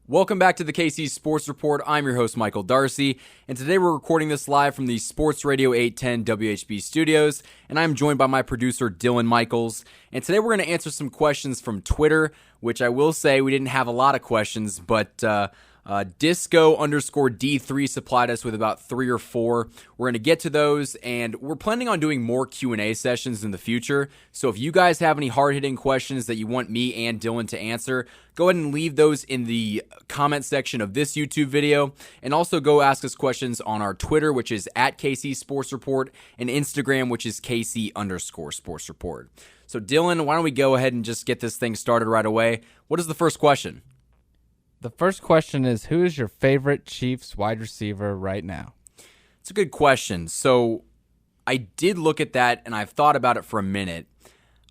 Welcome back to the KC Sports Report. I'm your host, Michael Darcy, and today we're recording this live from the Sports Radio 810 WHB studios, and I'm joined by my producer, Dylan Michaels. And today we're going to answer some questions from Twitter, which I will say we didn't have a lot of questions, but Disco_D3 supplied us with about 3 or 4. We're going to get to those, and we're planning on doing more Q&A sessions in the future. So if you guys have any hard-hitting questions that you want me and Dylan to answer, go ahead and leave those in the comment section of this YouTube video. And also go ask us questions on our Twitter, which is at KC Sports Report, and Instagram, which is KC_Sports Report. So Dylan, why don't we go ahead and just get this thing started right away? What is the first question? The first question is, who is your favorite Chiefs wide receiver right now? It's a good question. So I did look at that, and I've thought about it for a minute.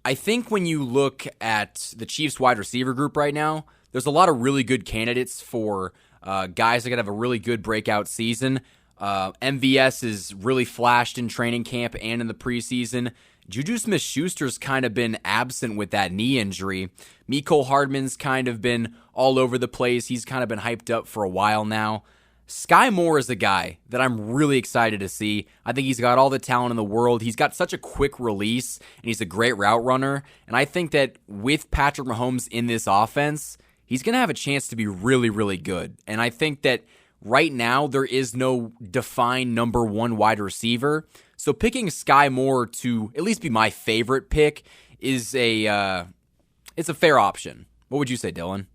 I think when you look at the Chiefs wide receiver group right now, there's a lot of really good candidates for guys that could have a really good breakout season. MVS has really flashed in training camp and in the preseason. Juju Smith-Schuster's kind of been absent with that knee injury. Mecole Hardman's kind of been all over the place. He's kind of been hyped up for a while now. Skyy Moore is a guy that I'm really excited to see. I think he's got all the talent in the world. He's got such a quick release, and he's a great route runner. And I think that with Patrick Mahomes in this offense, he's going to have a chance to be really, really good. And I think that right now there is no defined number one wide receiver. So picking Skyy Moore to at least be my favorite pick is it's a fair option. What would you say, Dylan?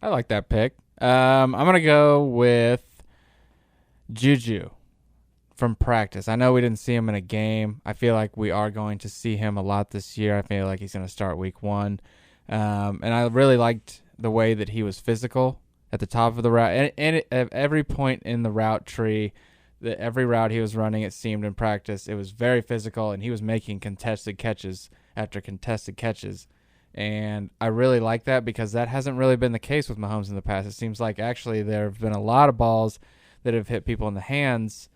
I like that pick. I'm going to go with Juju from practice. I know we didn't see him in a game. I feel like we are going to see him a lot this year. I feel like he's going to start week 1. And I really liked the way that he was physical at the top of the route. And at every point in the route tree, every route he was running, it seemed in practice, it was very physical, and he was making contested catches after contested catches. And I really like that because that hasn't really been the case with Mahomes in the past. It seems like actually there have been a lot of balls that have hit people in the hands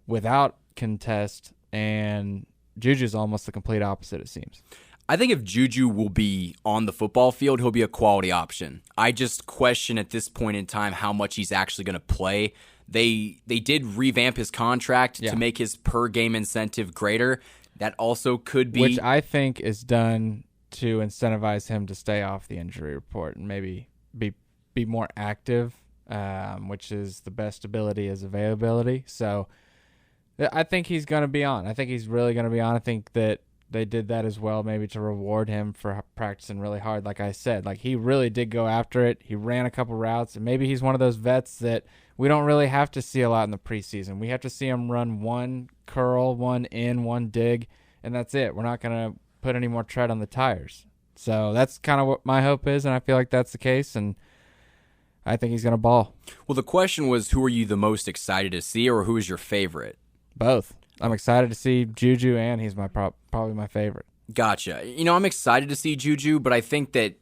without contest, and Juju's almost the complete opposite, it seems. I think if Juju will be on the football field, he'll be a quality option. I just question at this point in time how much he's actually going to play. They did revamp his contract to make his per-game incentive greater. That also could be... Which I think is done to incentivize him to stay off the injury report and maybe be more active, which is the best ability is availability. So I think he's going to be on. I think he's really going to be on. I think that they did that as well, maybe to reward him for practicing really hard. Like I said, like he really did go after it. He ran a couple routes, and maybe he's one of those vets that we don't really have to see a lot in the preseason. We have to see him run one curl, one in, one dig, and that's it. We're not going to put any more tread on the tires. So that's kind of what my hope is, and I feel like that's the case, and I think he's going to ball. Well, the question was, who are you the most excited to see, or who is your favorite? Both. I'm excited to see Juju, and he's my probably my favorite. Gotcha. I'm excited to see Juju, but I think that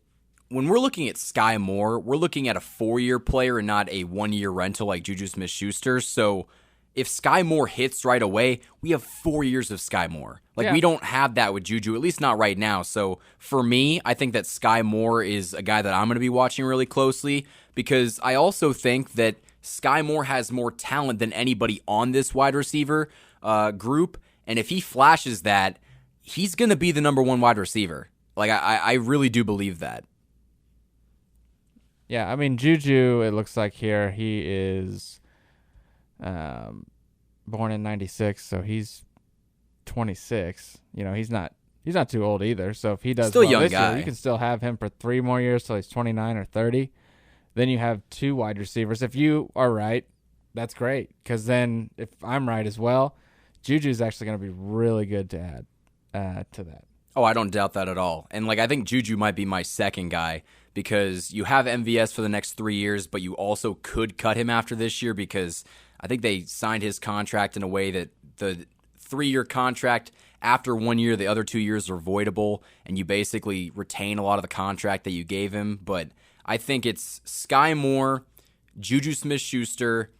when we're looking at Skyy Moore, we're looking at a 4-year player and not a 1-year rental like Juju Smith-Schuster. So if Skyy Moore hits right away, we have 4 years of Skyy Moore. We don't have that with Juju, at least not right now. So for me, I think that Skyy Moore is a guy that I'm going to be watching really closely because I also think that Skyy Moore has more talent than anybody on this wide receiver group. And if he flashes that, he's going to be the number one wide receiver. I really do believe that. Yeah, I mean, Juju, it looks like here, he is born in 96, so he's 26. He's not too old either. So if he does still well young this guy. year, you can still have him for 3 more years till he's 29 or 30. Then you have 2 wide receivers. If you are right, that's great, because then if I'm right as well, Juju's actually going to be really good to add to that. Oh, I don't doubt that at all. And I think Juju might be my second guy because you have MVS for the next 3 years, but you also could cut him after this year because I think they signed his contract in a way that the 3-year contract, after 1 year, the other 2 years are voidable, and you basically retain a lot of the contract that you gave him. But I think it's Skyy Moore, Juju Smith-Schuster,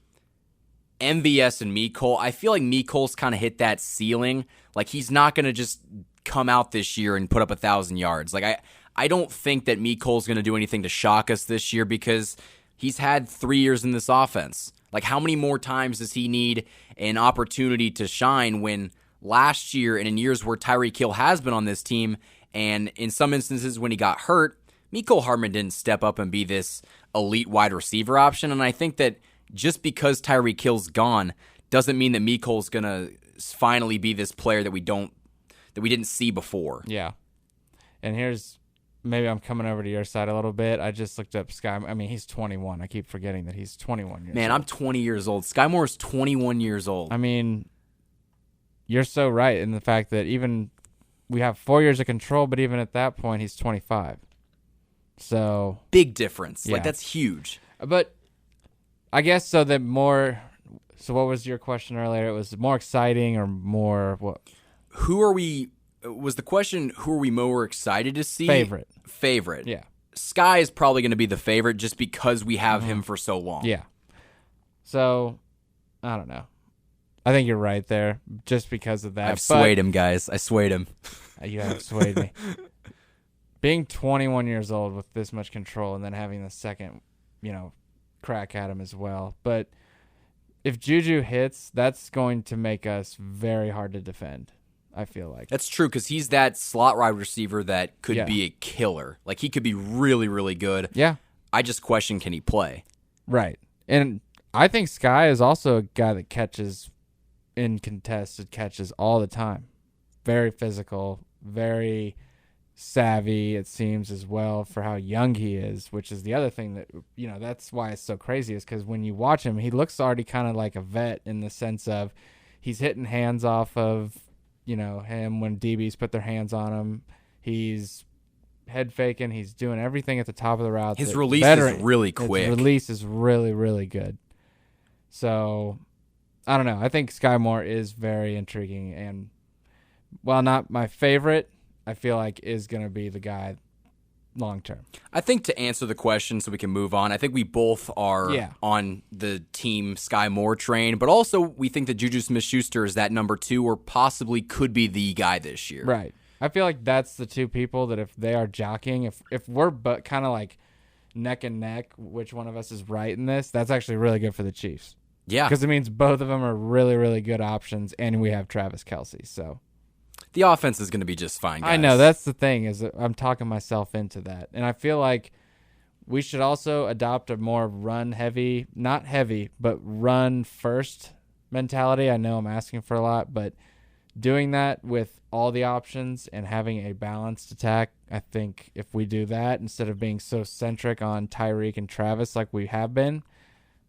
MVS, and Mecole. I feel like Mecole's kind of hit that ceiling. He's not going to just come out this year and put up 1,000 yards. I don't think that Mecole's going to do anything to shock us this year because He's had 3 years in this offense. Like, how many more times does he need an opportunity to shine when last year and in years where Tyreek Hill has been on this team, and in some instances when he got hurt, Mecole Hardman didn't step up and be this elite wide receiver option. And I think that just because Tyreek Hill's gone doesn't mean that Mecole's going to finally be this player that we didn't see before. Yeah. And maybe I'm coming over to your side a little bit. I just looked up Skyy. I mean, he's 21. I keep forgetting that he's 21 years old. Man, I'm 20 years old. Skyy Moore is 21 years old. I mean, you're so right in the fact that even we have 4 years of control, but even at that point, he's 25. So big difference. Yeah. Like, that's huge. But I guess so that more. So what was your question earlier? It was more exciting or more what? Was the question, who are we more excited to see? Favorite. Yeah. Skyy is probably going to be the favorite just because we have him for so long. Yeah. So, I don't know. I think you're right there just because of that. I've swayed him, guys. I swayed him. You have swayed me. Being 21 years old with this much control and then having the second, crack at him as well. But if Juju hits, that's going to make us very hard to defend, I feel like. That's true, because he's that slot wide receiver that could be a killer. Like, he could be really, really good. Yeah. I just question, can he play? Right. And I think Skyy is also a guy that catches in contested catches all the time. Very physical, very savvy, it seems, as well, for how young he is, which is the other thing that, that's why it's so crazy, is because when you watch him, he looks already kind of like a vet in the sense of he's hitting hands off of, him when DBs put their hands on him. He's head faking. He's doing everything at the top of the route. His release is really quick. His release is really, really good. So, I don't know. I think Skyy Moore is very intriguing, and while not my favorite, I feel like is going to be the guy long term. I think to answer the question so we can move on, I think we both are on the team Skyy Moore train, but also we think that Juju Smith-Schuster is that number 2 or possibly could be the guy this year. Right. I feel like that's the two people that if they are jockeying, if we're kind of like neck and neck, which one of us is right in this, that's actually really good for the Chiefs. Yeah. Because it means both of them are really, really good options, and we have Travis Kelce, so the offense is going to be just fine, guys. I know. That's the thing, is that I'm talking myself into that. And I feel like we should also adopt a more run-heavy, not heavy, but run-first mentality. I know I'm asking for a lot, but doing that with all the options and having a balanced attack, I think if we do that, instead of being so centric on Tyreek and Travis like we have been,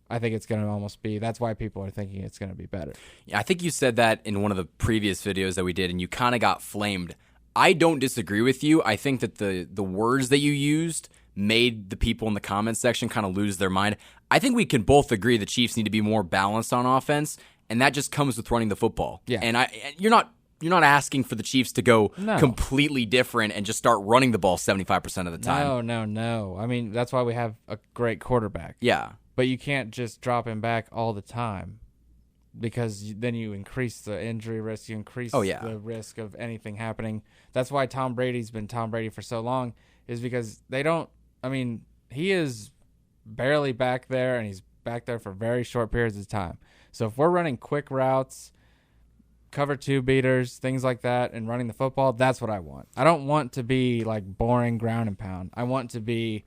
I think it's going to almost be, that's why people are thinking it's going to be better. Yeah, I think you said that in one of the previous videos that we did, and you kind of got flamed. I don't disagree with you. I think that the words that you used made the people in the comments section kind of lose their mind. I think we can both agree the Chiefs need to be more balanced on offense, and that just comes with running the football. Yeah. And you're not asking for the Chiefs to go completely different and just start running the ball 75% of the time. No. I mean, that's why we have a great quarterback. Yeah. But you can't just drop him back all the time, because then you increase the injury risk. You increase the risk of anything happening. That's why Tom Brady's been Tom Brady for so long, is because he is barely back there, and he's back there for very short periods of time. So if we're running quick routes, cover 2 beaters, things like that, and running the football, that's what I want. I don't want to be like boring ground and pound. I want to be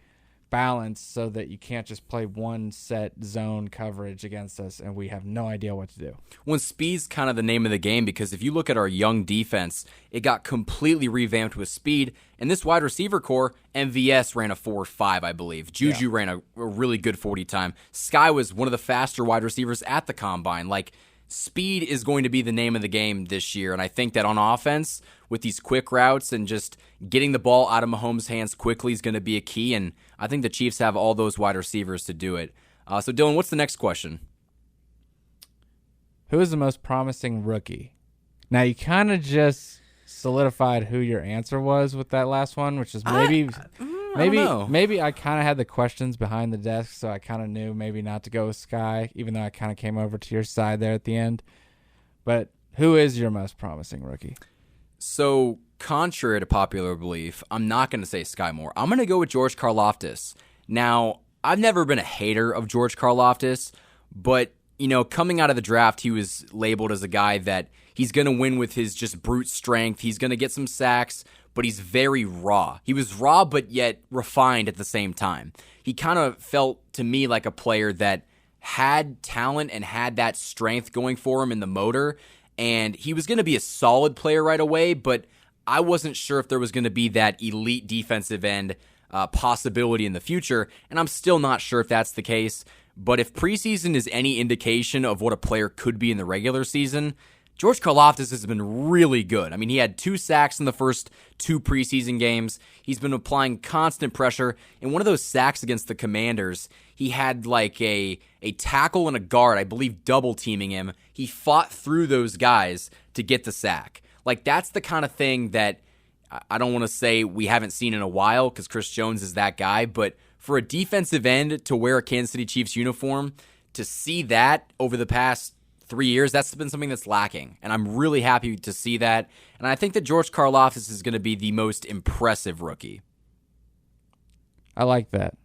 balanced so that you can't just play one set zone coverage against us and we have no idea what to do. When speed's kind of the name of the game, because if you look at our young defense, it got completely revamped with speed, and this wide receiver core, MVS ran a 4.5, I believe. Juju ran a really good 40 time. Skyy was one of the faster wide receivers at the combine. Like, speed is going to be the name of the game this year, and I think that on offense, with these quick routes and just getting the ball out of Mahomes' hands quickly is going to be a key, and I think the Chiefs have all those wide receivers to do it. So, Dylan, what's the next question? Who is the most promising rookie? Now, you kind of just solidified who your answer was with that last one, which is maybe I kind of had the questions behind the desk, so I kind of knew maybe not to go with Skyy, even though I kind of came over to your side there at the end. But who is your most promising rookie? So, contrary to popular belief, I'm not going to say Skyy Moore. I'm going to go with George Karlaftis. Now, I've never been a hater of George Karlaftis, but, coming out of the draft, he was labeled as a guy that he's going to win with his just brute strength. He's going to get some sacks, but he's very raw. He was raw, but yet refined at the same time. He kind of felt to me like a player that had talent and had that strength going for him in the motor, and he was going to be a solid player right away, but I wasn't sure if there was going to be that elite defensive end possibility in the future, and I'm still not sure if that's the case. But if preseason is any indication of what a player could be in the regular season, George Karlaftis has been really good. I mean, he had 2 sacks in the first 2 preseason games. He's been applying constant pressure. In one of those sacks against the Commanders, he had like a tackle and a guard, I believe, double teaming him. He fought through those guys to get the sack. Like, that's the kind of thing that I don't want to say we haven't seen in a while because Chris Jones is that guy, but for a defensive end to wear a Kansas City Chiefs uniform, to see that over the past 3 years, that's been something that's lacking, and I'm really happy to see that. And I think that George Karlaftis is going to be the most impressive rookie. I like that.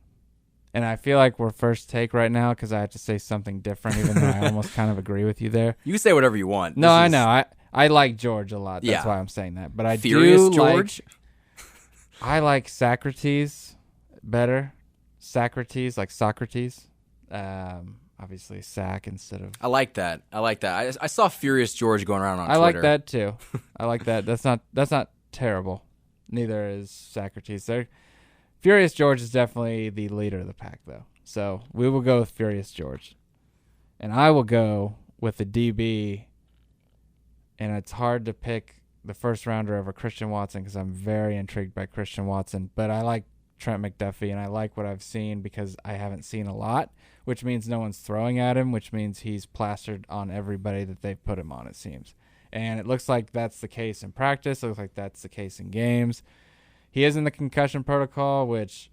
And I feel like we're first take right now because I have to say something different, even though I almost kind of agree with you there. You can say whatever you want. No, I know. I like George a lot. That's why I'm saying that. But I Furious do George? I like Socrates better. Socrates, like Socrates. Obviously, sack instead of. I like that. I saw Furious George going around on Twitter. I like that too. I like that. That's not terrible. Neither is Socrates. Furious George is definitely the leader of the pack, though. So we will go with Furious George, and I will go with the DB. And it's hard to pick the first rounder over Christian Watson because I'm very intrigued by Christian Watson. But I like Trent McDuffie, and I like what I've seen because I haven't seen a lot, which means no one's throwing at him, which means he's plastered on everybody that they've put him on, it seems. And it looks like that's the case in practice. It looks like that's the case in games. He is in the concussion protocol, which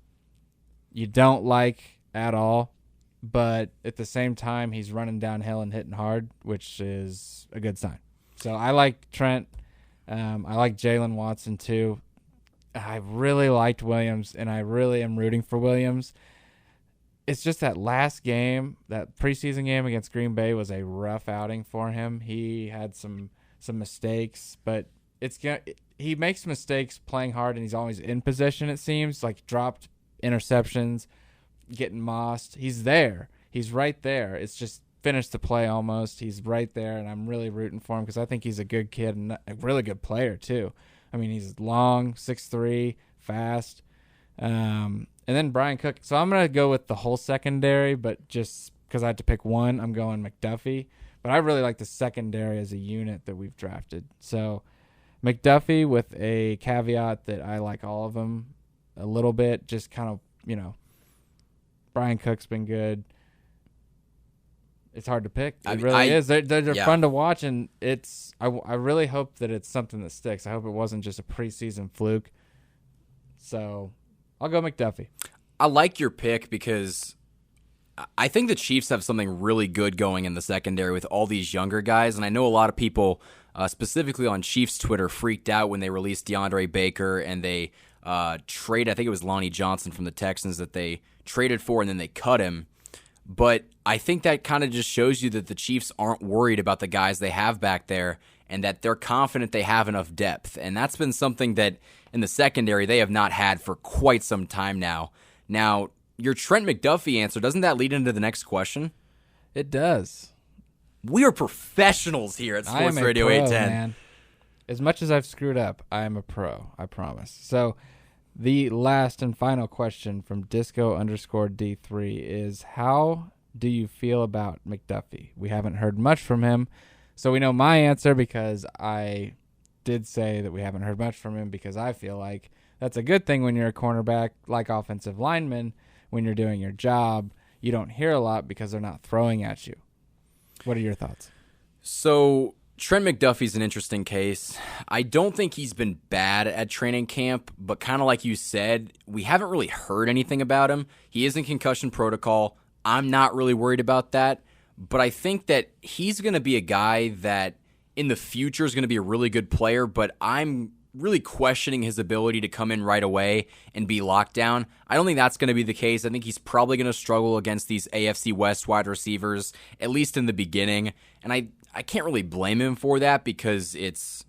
you don't like at all. But at the same time, he's running downhill and hitting hard, which is a good sign. So I like Trent. I like Jalen Watson too. I really liked Williams, and I really am rooting for Williams. It's just that last game, that preseason game against Green Bay, was a rough outing for him. He had some mistakes, but he makes mistakes playing hard, and he's always in position, it seems, like dropped interceptions, getting mossed. He's there. He's right there. It's just finished the play almost. He's right there, and I'm really rooting for him because I think he's a good kid and a really good player too. I mean, he's long, 6'3", fast. And then Brian Cook. So I'm going to go with the whole secondary, but just because I had to pick one, I'm going McDuffie. But I really like the secondary as a unit that we've drafted. So McDuffie with a caveat that I like all of them a little bit, just kind of, Brian Cook's been good. It's hard to pick. It really is. They're fun to watch, and I really hope that it's something that sticks. I hope it wasn't just a preseason fluke. So I'll go McDuffie. I like your pick because I think the Chiefs have something really good going in the secondary with all these younger guys, and I know a lot of people, specifically on Chiefs Twitter, freaked out when they released DeAndre Baker and they traded, I think it was Lonnie Johnson from the Texans that they traded for, and then they cut him. But I think that kind of just shows you that the Chiefs aren't worried about the guys they have back there and that they're confident they have enough depth. And that's been something that in the secondary they have not had for quite some time now. Now, your Trent McDuffie answer, doesn't that lead into the next question? It does. We are professionals here at Sports Radio 810. Man. As much as I've screwed up, I am a pro, I promise. So the last and final question from Disco_D3 is, how do you feel about McDuffie? We haven't heard much from him, so we know my answer because I did say that we haven't heard much from him because I feel like that's a good thing when you're a cornerback, like offensive lineman. When you're doing your job, you don't hear a lot because they're not throwing at you. What are your thoughts? So Trent McDuffie's an interesting case. I don't think he's been bad at training camp, but kind of like you said, we haven't really heard anything about him. He is in concussion protocol. I'm not really worried about that, but I think that he's going to be a guy that in the future is going to be a really good player, but I'm really questioning his ability to come in right away and be locked down. I don't think that's going to be the case. I think he's probably going to struggle against these AFC West wide receivers, at least in the beginning. And I can't really blame him for that because this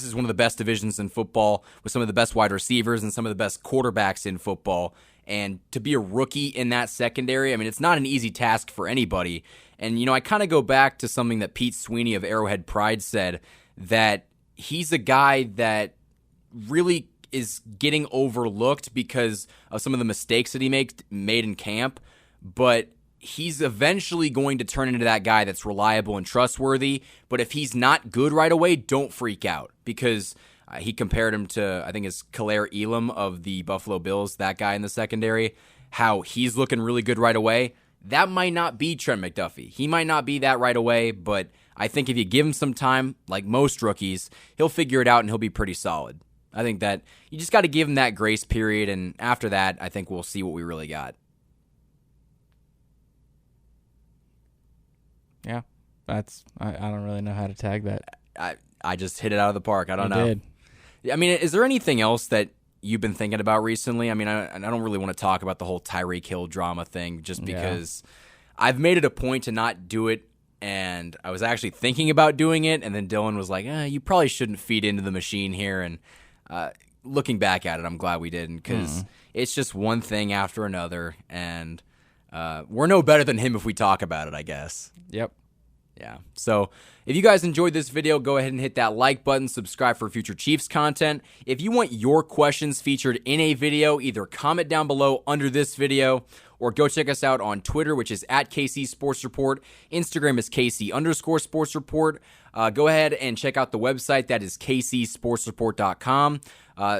is one of the best divisions in football with some of the best wide receivers and some of the best quarterbacks in football. And to be a rookie in that secondary, it's not an easy task for anybody. And, I kind of go back to something that Pete Sweeney of Arrowhead Pride said, that he's a guy that really is getting overlooked because of some of the mistakes that he made in camp, but he's eventually going to turn into that guy that's reliable and trustworthy. But if he's not good right away, don't freak out, because he compared him to, I think it's Khalil Elam of the Buffalo Bills, that guy in the secondary, how he's looking really good right away. That might not be Trent McDuffie. He might not be that right away, but I think if you give him some time, like most rookies, he'll figure it out and he'll be pretty solid. I think that you just got to give him that grace period, and after that, I think we'll see what we really got. Yeah, I don't really know how to tag that. I just hit it out of the park. I don't know. Did. Is there anything else that you've been thinking about recently? I don't really want to talk about the whole Tyreek Hill drama thing just because I've made it a point to not do it, and I was actually thinking about doing it, and then Dylan was like, you probably shouldn't feed into the machine here, and looking back at it, I'm glad we didn't, because it's just one thing after another, and we're no better than him if we talk about it, I guess. Yep. Yeah. So if you guys enjoyed this video, go ahead and hit that like button, subscribe for future Chiefs content. If you want your questions featured in a video, either comment down below under this video or go check us out on Twitter, which is at KC Sports Report. Instagram is KC_Sports Report. Go ahead and check out the website. That is kcsportsreport.com.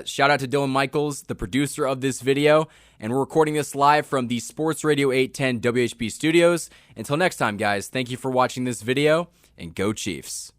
Shout out to Dylan Michaels, the producer of this video. And we're recording this live from the Sports Radio 810 WHB studios. Until next time, guys, thank you for watching this video, and go Chiefs.